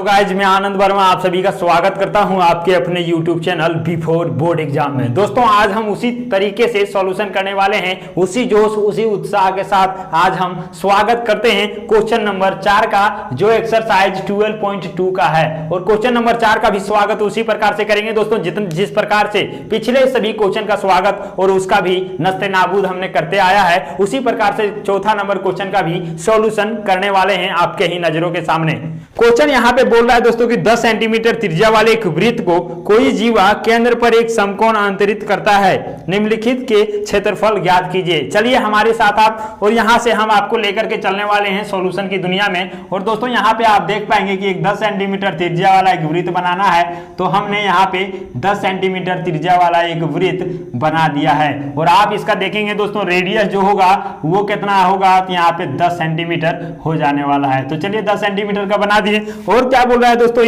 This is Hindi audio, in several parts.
गाइस, मैं आनंद वर्मा आप सभी का स्वागत करता हूं आपके अपने YouTube channel before board exam में। दोस्तों, आज हम उसी तरीके से सॉल्यूशन करने वाले हैं, उसी जोश उसी उत्साह के साथ आज हम स्वागत करते हैं क्वेश्चन नंबर 4 का, जो एक्सरसाइज 12.2 का है। और क्वेश्चन नंबर 4 का भी स्वागत उसी प्रकार से करेंगे दोस्तों, जिस प्रकार से पिछले सभी क्वेश्चन का स्वागत और उसका भी नस्ते नाबूद हमने करते आया है, उसी प्रकार से चौथा नंबर क्वेश्चन का भी सॉल्यूशन करने वाले हैं आपके ही नजरों के सामने। क्वेश्चन यहाँ पे बोल रहा है दोस्तों कि 10 सेंटीमीटर त्रिज्या वाले एक वृत्त को कोई जीवा केंद्र पर एक समकोण अंतरित करता है, निम्नलिखित के क्षेत्रफल ज्ञात कीजिए। चलिए हमारे साथ आप, और यहाँ से हम आपको लेकर के चलने वाले हैं सॉल्यूशन की दुनिया में। और दोस्तों, यहाँ पे आप देख पाएंगे कि एक 10 सेंटीमीटर त्रिज्या वाला एक वृत्त बनाना है, तो हमने यहाँ पे 10 सेंटीमीटर त्रिज्या वाला एक वृत्त बना दिया है। और आप इसका देखेंगे दोस्तों, रेडियस जो होगा वो कितना होगा, तो यहाँ पे 10 सेंटीमीटर हो जाने वाला है। तो चलिए 10 सेंटीमीटर का बना दिए। और क्या बोल रहा है दोस्तों,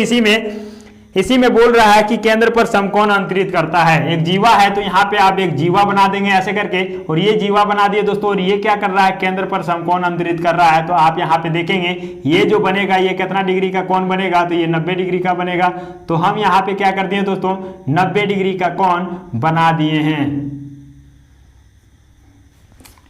इसी में बोल रहा है कि केंद्र पर समकोण अंतरित करता है। एक जीवा है, तो यहाँ पे आप एक जीवा बना देंगे ऐसे करके, और ये जीवा बना दिए दोस्तों। और ये क्या कर रहा है, केंद्र पर समकोण अंतरित कर रहा है। तो आप यहाँ पे देखेंगे ये जो बनेगा, ये कितना डिग्री का कोण बनेगा, तो ये 90 डिग्री का बनेगा। तो हम यहाँ पे क्या कर दिए दोस्तों, 90 डिग्री का कोण बना दिए हैं।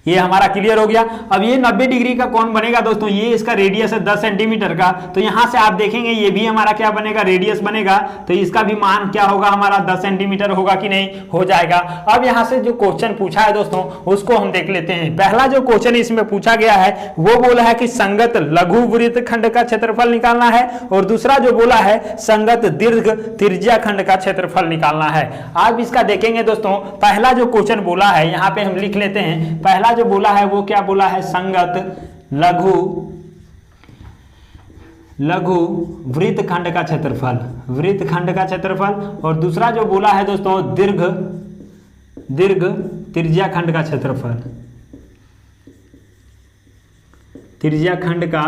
ये हमारा क्लियर हो गया। अब ये 90 डिग्री का कौन बनेगा दोस्तों, ये इसका रेडियस है 10 सेंटीमीटर का। तो यहां से आप देखेंगे ये भी हमारा क्या बनेगा, रेडियस बनेगा। तो इसका भी मान क्या होगा हमारा, 10 सेंटीमीटर होगा कि नहीं, हो जाएगा। अब यहां से जो क्वेश्चन पूछा है दोस्तों, उसको हम देख लेते हैं। पहला जो क्वेश्चन इसमें पूछा गया है वो बोला है कि संगत लघु वृत्त खंड का क्षेत्रफल निकालना है, और दूसरा जो बोला है संगत दीर्घ त्रिज्या खंड का क्षेत्रफल निकालना है। आप इसका देखेंगे दोस्तों, पहला जो क्वेश्चन बोला है यहाँ पे हम लिख लेते हैं। पहला जो बोला है वो क्या बोला है, संगत लघु वृत्तखंड का क्षेत्रफल, वृत्तखंड का क्षेत्रफल। और दूसरा जो बोला है दोस्तों, दीर्घ त्रिज्या खंड का क्षेत्रफल, त्रिज्या खंड का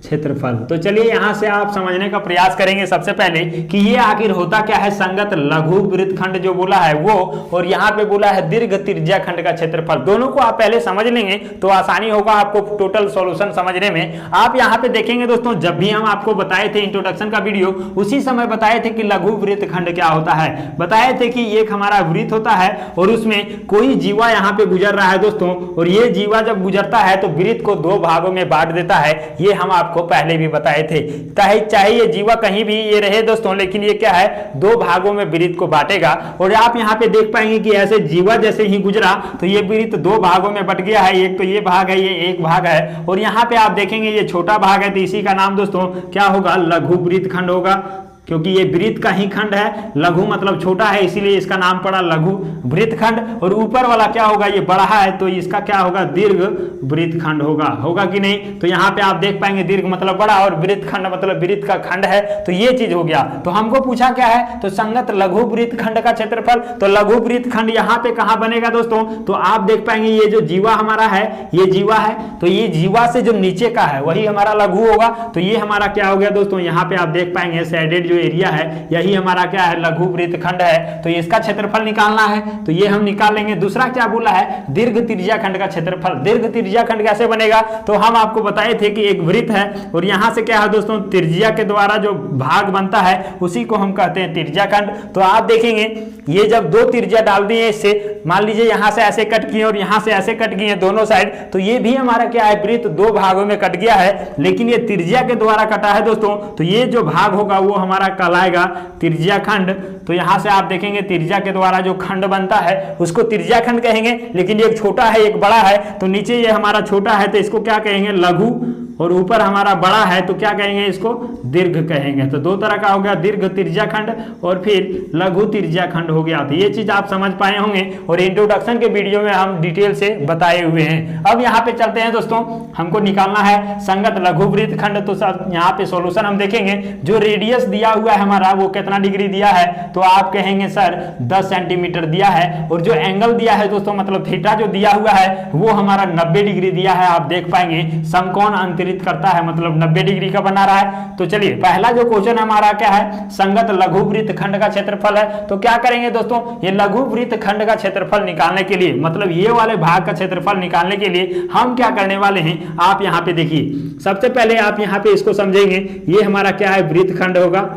क्षेत्रफल। तो चलिए यहां से आप समझने का प्रयास करेंगे सबसे पहले कि ये आखिर होता क्या है, संगत लघु वृत्तखंड जो बोला है वो, और यहाँ पे बोला है दीर्घ त्रिज्या खंड का क्षेत्रफल। दोनों को आप पहले समझ लेंगे तो आसानी होगा आपको टोटल सॉल्यूशन समझने में। आप यहाँ पे देखेंगे दोस्तों, जब भी हम आपको बताए थे इंट्रोडक्शन का वीडियो, उसी समय बताए थे कि लघु वृत्तखंड क्या होता है। बताए थे कि एक हमारा वृत्त होता है और उसमें कोई जीवा यहाँ पे गुजर रहा है दोस्तों, और ये जीवा जब गुजरता है तो वृत्त को 2 भागों में बांट देता है। ये हम आपको पहले भी बताए थे। चाहे ये जीवा कहीं भी ये रहे दोस्तों, लेकिन ये क्या है, 2 भागों में वृत्त को बांटेगा। और आप यहाँ पे देख पाएंगे कि ऐसे जीवा जैसे ही गुजरा तो ये वृत्त 2 भागों में बट गया है। एक तो ये भाग है, ये एक भाग है, और यहाँ पे आप देखेंगे ये छोटा भाग है, तो इसी का नाम दोस्तों क्या होगा, लघु वृत्तखंड होगा, क्योंकि ये वृत्त का ही खंड है। लघु मतलब छोटा है, इसीलिए इसका नाम पड़ा लघु वृत्तखंड। और ऊपर वाला क्या होगा, ये बड़ा है, तो इसका क्या होगा, दीर्घ वृत्तखंड होगा कि नहीं। तो यहाँ पे आप देख पाएंगे दीर्घ मतलब बड़ा और वृत्तखंड मतलब वृत्त का खंड है। तो ये चीज हो गया। तो हमको पूछा क्या है, तो संगत लघु वृत्तखंड का क्षेत्रफल। तो लघु वृत्तखंड यहाँ पे कहाँ बनेगा दोस्तों, तो आप देख पाएंगे ये जो जीवा हमारा है, ये जीवा है, तो ये जीवा से जो नीचे का है वही हमारा लघु होगा। तो ये हमारा क्या हो गया दोस्तों, यहाँ पे आप देख पाएंगे शेडेड एरिया है, यही हमारा क्या है, लघु वृत्तखंड है। तो इसका क्षेत्रफल निकालना है, तो ये हम निकाल लेंगे। दूसरा क्या बोला है, दीर्घ त्रिज्या खंड का क्षेत्रफल। दीर्घ त्रिज्या खंड कैसे बनेगा, तो हम आपको बताए थे कि एक वृत्त है और यहां से क्या है दोस्तों, त्रिज्या के द्वारा जो भाग बनता है उसी को हम कहते हैं त्रिज्या खंड। तो आप देखेंगे ये जब 2 त्रिज्या डाल दिए, इससे मान लीजिए यहां से ऐसे कट किए और यहां से ऐसे कट किए दोनों साइड, तो ये भी हमारा क्या है, वृत्त 2 भागों में कट गया है, लेकिन ये त्रिज्या के द्वारा कटा है दोस्तों। तो ये जो भाग होगा वो हमारा कहलाएगा त्रिज्या खंड। तो यहां से आप देखेंगे त्रिज्या के द्वारा जो खंड बनता है उसको त्रिज्या खंड कहेंगे, लेकिन एक छोटा है एक बड़ा है, तो नीचे ये हमारा छोटा है तो इसको क्या कहेंगे, लघु, और ऊपर हमारा बड़ा है तो क्या कहेंगे, इसको दीर्घ कहेंगे। तो 2 तरह का हो गया, दीर्घ त्रिज्या खंड और फिर लघु त्रिज्या खंड हो गया। तो ये चीज आप समझ पाए होंगे और इंट्रोडक्शन के वीडियो में हम डिटेल से बताए हुए हैं। अब यहाँ पे चलते हैं दोस्तों, हमको निकालना है संगत लघु वृत्तखंड। तो यहाँ पे सॉल्यूशन हम देखेंगे, जो रेडियस दिया हुआ है हमारा वो कितना डिग्री दिया है, तो आप कहेंगे सर 10 सेंटीमीटर दिया है। और जो एंगल दिया है दोस्तों मतलब थीटा जो दिया हुआ है वो हमारा 90 डिग्री दिया है। आप देख पाएंगे समकोण अंतरित करता है मतलब 90 डिग्री का बना रहा है। तो चलिए पहला जो क्वेश्चन हमारा क्या है, संगत लघु वृत्त खंड का क्षेत्रफल है। तो क्या करेंगे दोस्तों, ये लघु वृत्त खंड का क्षेत्रफल निकालने के लिए मतलब ये वाले भाग का क्षेत्रफल निकालने के लिए हम क्या करने वाले हैं, आप यहाँ पे देखिए। सबसे पहले आप यहाँ पे इसको समझेंगे, ये हमारा क्या है, वृत्त खंड होगा,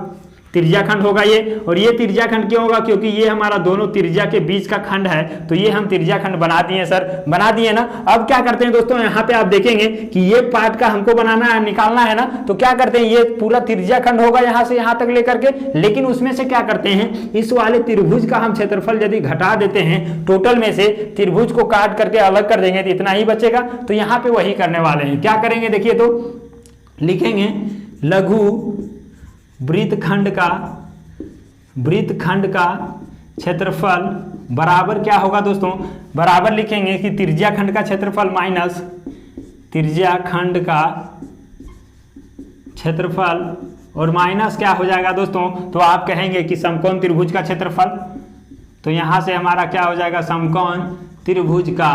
त्रिज्या खंड होगा ये। और ये त्रिज्या खंड क्यों होगा, क्योंकि ये हमारा दोनों त्रिज्या के बीच का खंड है। तो ये हम त्रिज्या खंड बना दिए सर, बना दिए ना। अब क्या करते हैं दोस्तों, यहाँ पे आप देखेंगे कि ये पार्ट का हमको बनाना है, निकालना है ना। तो क्या करते हैं, ये पूरा त्रिज्या खंड होगा यहाँ से यहाँ तक लेकर के, लेकिन उसमें से क्या करते हैं, इस वाले त्रिभुज का हम क्षेत्रफल यदि घटा देते हैं टोटल में से, त्रिभुज को काट करके अलग कर देंगे तो इतना ही बचेगा। तो यहाँ पे वही करने वाले हैं। क्या करेंगे देखिए, तो लिखेंगे लघु वृत्तखंड का क्षेत्रफल बराबर क्या होगा दोस्तों, बराबर लिखेंगे कि त्रिज्या खंड का क्षेत्रफल माइनस त्रिज्या खंड का क्षेत्रफल, और माइनस क्या हो जाएगा दोस्तों, तो आप कहेंगे कि समकोण त्रिभुज का क्षेत्रफल। तो यहां से हमारा क्या हो जाएगा, समकोण त्रिभुज का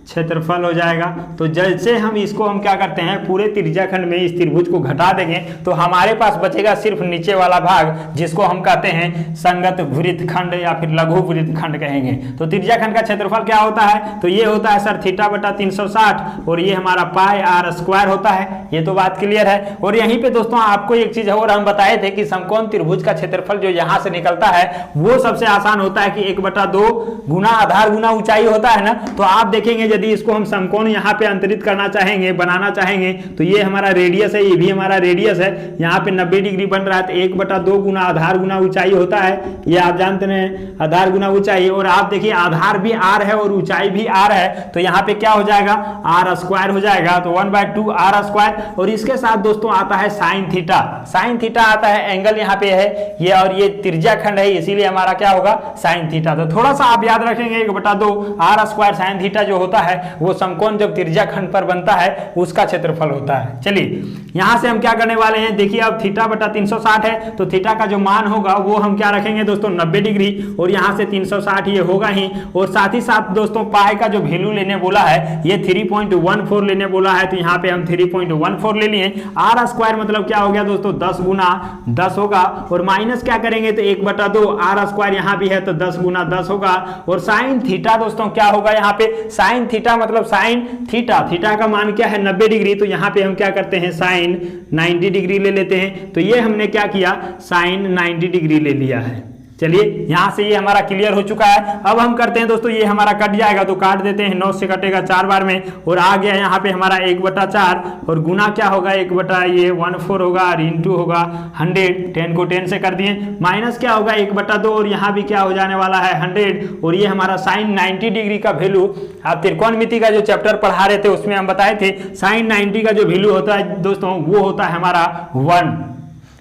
क्षेत्रफल हो जाएगा। तो जैसे हम इसको हम क्या करते हैं, पूरे त्रिज्या खंड में इस त्रिभुज को घटा देंगे तो हमारे पास बचेगा सिर्फ नीचे वाला भाग, जिसको हम कहते हैं संगत वृत्तखंड या फिर लघु वृत्तखंड कहेंगे। तो त्रिज्या खंड का क्षेत्रफल क्या होता है, तो ये होता है सर थीटा बटा 360, और ये हमारा पाई आर स्क्वायर होता है। ये तो बात क्लियर है। और यहीं पे दोस्तों आपको एक चीज और हम बताए थे कि समकोण त्रिभुज का क्षेत्रफल जो यहाँ से निकलता है वो सबसे आसान होता है कि 1/2 गुना आधार गुना ऊंचाई होता है ना। तो आप देखेंगे यदि इसको हम समकोण यहाँ पे अंतरित करना चाहेंगे, बनाना चाहेंगे, तो ये हमारा रेडियस है, ये भी हमारा रेडियस है। यहाँ पे 90 डिग्री बन रहा है तो 1/2 गुना आधार गुना ऊंचाई होता है। ये आप जानते हैं आधार गुना ऊंचाई। और आप देखिए आधार भी आर है और ऊंचाई भी आर है, तो यहाँ पे क्या हो जाएगा, आर स्क्वायर हो जाएगा। तो 1/2 आर स्क्वायर। और इसके साथ दोस्तों आता है साइन थीटा। साइन थीटा आता है, एंगल यहाँ पे है ये, और ये त्रिज्या खंड है इसीलिए हमारा क्या होगा, साइन थीटा। तो थोड़ा सा आप याद रखेंगे 1/2 आर स्क्वायर साइन थीटा जो होता है वो समकोण जब त्रिज्या खंड पर बनता है उसका क्षेत्रफल होता है। चलिए यहां से हम क्या करने वाले हैं, देखिए अब थीटा बटा 360 है तो थीटा का जो मान होगा वो हम क्या रखेंगे दोस्तों 90 डिग्री, और यहां से 360 ये होगा ही। और साथ ही साथ दोस्तों पाई का जो वैल्यू लेने बोला है ये 3.14 लेने बोला है, तो यहाँ पे हम 3.14 ले लिए। आर स्क्वायर मतलब क्या हो गया दोस्तों 10 गुना 10 होगा, और माइनस क्या करेंगे तो 1/2 आर स्क्वायर यहाँ भी है तो 10 गुना 10 होगा। और साइन थीटा दोस्तों क्या होगा, यहाँ पे साइन थीटा मतलब साइन थीटा, थीटा का मान क्या है 90 डिग्री, तो यहाँ पे हम क्या करते हैं साइन 90 डिग्री ले लेते हैं। तो ये हमने क्या किया, साइन 90 डिग्री ले लिया है। चलिए यहां से ये हमारा क्लियर हो चुका है। अब हम करते हैं दोस्तों, ये हमारा कट जाएगा तो काट देते हैं, 9 से कटेगा 4 बार में, और आ गया यहाँ पे हमारा 1/4, और गुना क्या होगा 1/14 होगा, और इंटू होगा 100, 10 को 10 से कर दिए, माइनस क्या होगा 1/2, और यहाँ भी क्या हो जाने वाला है 100। और ये हमारा साइन 90 डिग्री का वैल्यू, आप त्रिकोणमिति का जो चैप्टर पढ़ा रहे थे उसमें हम बताए थे साइन 90 का जो वैल्यू होता है दोस्तों वो होता है हमारा 1।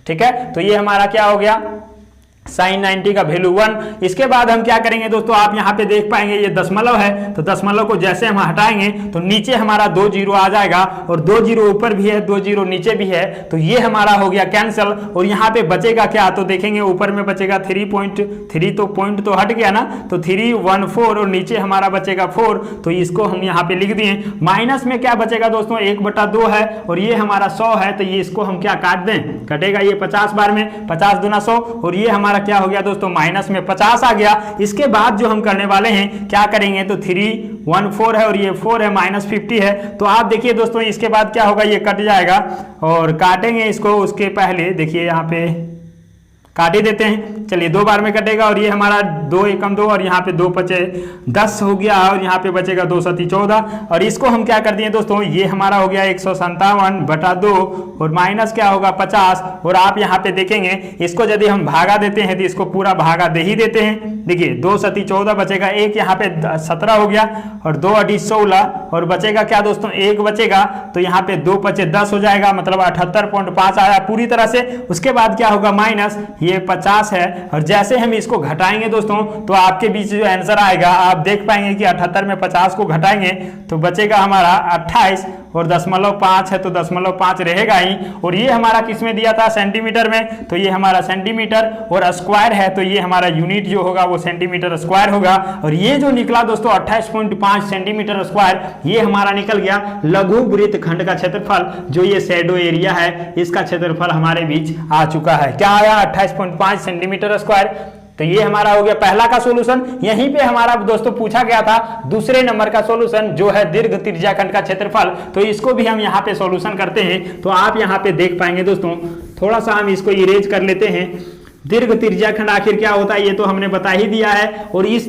ठीक है, तो ये हमारा क्या हो गया साइन 90 का वैल्यू 1। इसके बाद हम क्या करेंगे दोस्तों, आप यहाँ पे देख पाएंगे ये दशमलव है, तो दशमलव को जैसे हम हटाएंगे तो नीचे हमारा 2 जीरो आ जाएगा, और 2 जीरो ऊपर भी है 2 जीरो नीचे भी है, तो ये हमारा हो गया कैंसिल। और यहाँ पे बचेगा क्या, तो देखेंगे ऊपर में बचेगा 3.3, तो पॉइंट तो हट गया ना, तो 314, और नीचे हमारा बचेगा 4, तो इसको हम यहाँ पे लिख दिए। माइनस में क्या बचेगा दोस्तों 1/2 है, और ये हमारा 100 है, तो ये इसको हम क्या काट दें, कटेगा ये 50 बार में, 50 दूना 100, और ये हमारा क्या हो गया दोस्तों माइनस में 50 आ गया। इसके बाद जो हम करने वाले हैं क्या करेंगे, तो 314 है और ये 4 है, -50 है। तो आप देखिए दोस्तों इसके बाद क्या होगा, ये कट जाएगा, और काटेंगे इसको उसके पहले देखिए यहाँ पे काट ही देते हैं। चलिए 2 बार में कटेगा, और ये हमारा 2 एकम 2, और यहाँ पे 2 बचे 10 हो गया, और यहाँ पे बचेगा 2 सती 14, और इसको हम क्या कर दिए दोस्तों, ये हमारा हो गया 157/2, और माइनस क्या होगा 50। और आप यहाँ पे देखेंगे इसको यदि हम भागा देते हैं तो इसको पूरा भागा दे ही देते हैं। देखिए 2 सती 14 बचेगा, एक यहाँ पे 17 हो गया, और 2 × 16, और बचेगा क्या दोस्तों 1 बचेगा, तो यहाँ पे 2 × 5 = 10 हो जाएगा, मतलब 78.5 आया पूरी तरह से। उसके बाद क्या होगा माइनस, ये 50 है, और जैसे हम इसको घटाएंगे दोस्तों तो आपके बीच जो आंसर आएगा आप देख पाएंगे कि 78 में 50 को घटाएंगे तो बचेगा हमारा 28, और 0.5 है तो 0.5 रहेगा ही। और ये हमारा किसमें दिया था, सेंटीमीटर में, तो ये हमारा सेंटीमीटर, और स्क्वायर है तो ये हमारा यूनिट जो होगा वो सेंटीमीटर स्क्वायर होगा। और ये जो निकला दोस्तों 28.5 सेंटीमीटर स्क्वायर, ये हमारा निकल गया लघु वृत्तखंड का क्षेत्रफल। जो ये शैडो एरिया है इसका क्षेत्रफल हमारे बीच आ चुका है। क्या आया, 28.5 सेंटीमीटर स्क्वायर। तो ये हमारा हो गया पहला का सॉल्यूशन। यहीं पे हमारा दोस्तों पूछा गया था दूसरे नंबर का सॉल्यूशन जो है दीर्घ त्रिज्याखंड का क्षेत्रफल। तो इसको भी हम यहाँ पे सॉल्यूशन करते हैं, तो आप यहाँ पे देख पाएंगे दोस्तों। थोड़ा सा हम इसको इरेज कर लेते हैं। दीर्घ त्रिज्याखंड आखिर क्या होता है ये तो हमने बता ही दिया है। और इस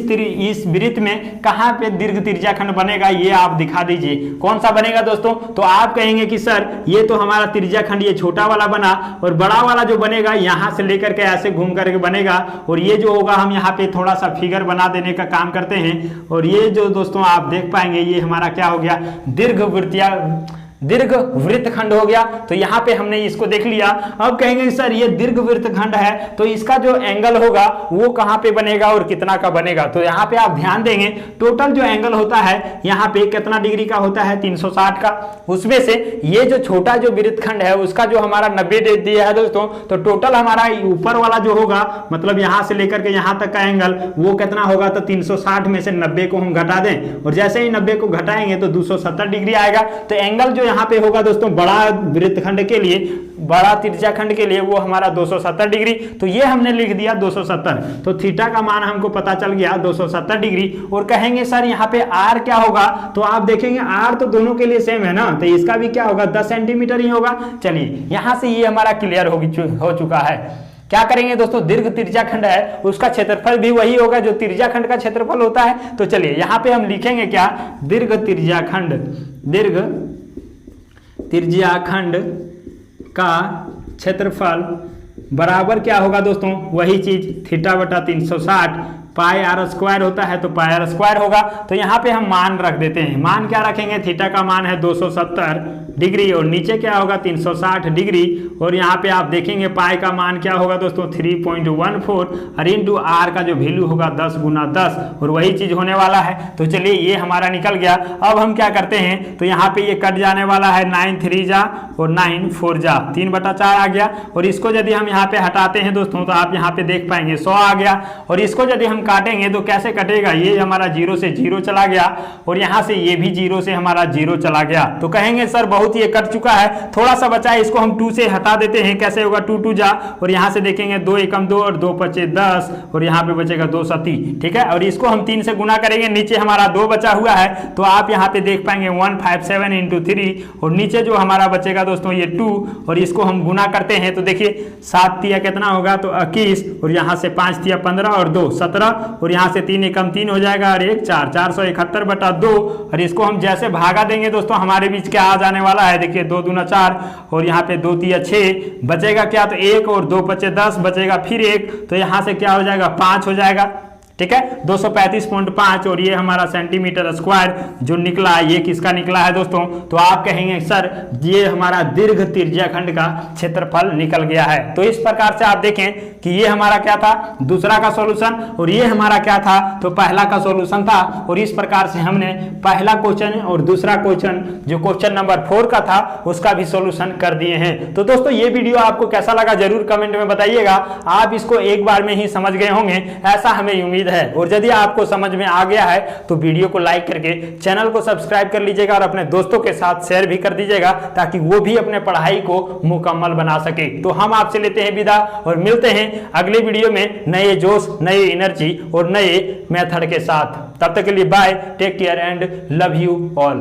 वृत्त में कहाँ पे दीर्घ त्रिज्याखंड बनेगा ये आप दिखा दीजिए, कौन सा बनेगा दोस्तों। तो आप कहेंगे कि सर ये तो हमारा त्रिज्याखंड ये छोटा वाला बना, और बड़ा वाला जो बनेगा यहाँ से लेकर के ऐसे घूम करके बनेगा। और ये जो होगा हम यहाँ पे थोड़ा सा फिगर बना देने का काम करते हैं। और ये जो दोस्तों आप देख पाएंगे ये हमारा क्या हो गया, दीर्घ वृत्तखंड हो गया। तो यहाँ पे हमने इसको देख लिया। अब कहेंगे सर ये दीर्घ वृत्तखंड है तो इसका जो एंगल होगा वो कहाँ पे बनेगा और कितना का बनेगा। तो यहाँ पे आप ध्यान देंगे टोटल जो एंगल होता है यहाँ पे कितना डिग्री का होता है, 360 का। उसमें से ये जो छोटा जो वृत्तखंड है उसका जो हमारा 90 दिया है दोस्तों, तो टोटल हमारा ऊपर वाला जो होगा मतलब यहाँ से लेकर के यहाँ तक का एंगल वो कितना होगा, तो 360 में से 90 को हम घटा दें। और जैसे ही 90 को घटाएंगे तो 270 डिग्री आएगा। तो एंगल जो यहाँ पे होगा दोस्तों बड़ा वृत्तखंड के लिए, बड़ा त्रिज्याखंड के लिए वो हमारा 270 डिग्री। तो ये हमने लिख दिया 270। तो थीटा का मान हमको पता चल गया 270 डिग्री। और कहेंगे सर यहाँ पे आर क्या होगा, तो आप देखेंगे आर तो दोनों के लिए सेम है ना, तो इसका भी क्या होगा 10 सेंटीमीटर ही होगा। चलिए यहां से ये हमारा क्लियर हो चुका है। क्या करेंगे दोस्तों, दीर्घ त्रिज्याखंड है उसका क्षेत्रफल भी वही होगा जो त्रिज्याखंड का क्षेत्रफल होता है। तो चलिए यहाँ पे हम लिखेंगे क्या, दीर्घ त्रिज्याखंड का क्षेत्रफल बराबर क्या होगा दोस्तों, वही चीज थीटा बटा 360 पाई आर स्क्वायर होता है तो पाई आर स्क्वायर होगा। तो यहाँ पे हम मान रख देते हैं। मान क्या रखेंगे, थीटा का मान है 270 डिग्री और नीचे क्या होगा 360 डिग्री। और यहाँ पे आप देखेंगे पाई का मान क्या होगा दोस्तों 3.14 और इंटू आर का जो वैल्यू होगा 10 गुना 10 और वही चीज होने वाला है। तो चलिए ये हमारा निकल गया। अब हम क्या करते हैं, तो यहाँ पे ये कट जाने वाला है 9 3 जा और 9 4 जा, 3/4 आ गया। और इसको यदि हम यहाँ पे हटाते हैं दोस्तों तो आप यहाँ पे देख पाएंगे 100 आ गया। और इसको यदि हम काटेंगे तो कैसे कटेगा, ये हमारा 0 से 0 चला गया और यहाँ से ये भी 0 से हमारा 0 चला गया। तो कहेंगे सर बहुत ये कट चुका है, थोड़ा सा बचा है, इसको हम 2 से हटा देते हैं। कैसे होगा, 2 2 जा और यहाँ से देखेंगे 2 एकम 2 और 2 5 10 और यहाँ पे बचेगा 2 7, ठीक है। और इसको हम 3 से गुना करेंगे, नीचे हमारा 2 बचा हुआ है तो आप यहाँ पे देख पाएंगे 157 इंटू 3 और नीचे जो हमारा बचेगा दोस्तों ये 2 और इसको हम गुना करते हैं तो देखिए 7 तिया कितना होगा, तो 21 और यहाँ से 5 तिया 15 और 2 17 और यहाँ से 3 एकम 3 हो जाएगा और 1 4 471/2 और इसको हम जैसे भागा देंगे दोस्तों हमारे बीच क्या आ जाने वाला है, देखिए 2 दूना 4 और यहाँ पे 2 तिया 6 बचेगा क्या, तो 1 और 2 5 10 बचेगा फिर 1 तो यहाँ से क्या हो जाएगा 5 हो जाएगा, ठीक है 235.5 और ये हमारा सेंटीमीटर स्क्वायर जो निकला ये किसका निकला है दोस्तों। तो आप कहेंगे सर ये हमारा दीर्घ त्रिज्याखंड का क्षेत्रफल निकल गया है। तो इस प्रकार से आप देखें कि ये हमारा क्या था, दूसरा का सॉल्यूशन और ये हमारा क्या था, तो पहला का सॉल्यूशन था। और इस प्रकार से हमने पहला क्वेश्चन और दूसरा क्वेश्चन जो क्वेश्चन नंबर 4 का था उसका भी सॉल्यूशन कर दिए हैं। तो दोस्तों ये वीडियो आपको कैसा लगा जरूर कमेंट में बताइएगा। आप इसको एक बार में ही समझ गए होंगे ऐसा हमें उम्मीद है। और यदि आपको समझ में आ गया है तो वीडियो को लाइक करके चैनल को सब्सक्राइब कर लीजिएगा और अपने दोस्तों के साथ शेयर भी कर दीजिएगा ताकि वो भी अपने पढ़ाई को मुकम्मल बना सके। तो हम आपसे लेते हैं विदा और मिलते हैं अगले वीडियो में नए जोश, नए एनर्जी और नए मेथड के साथ। तब तक के लिए bye, take care and love you all.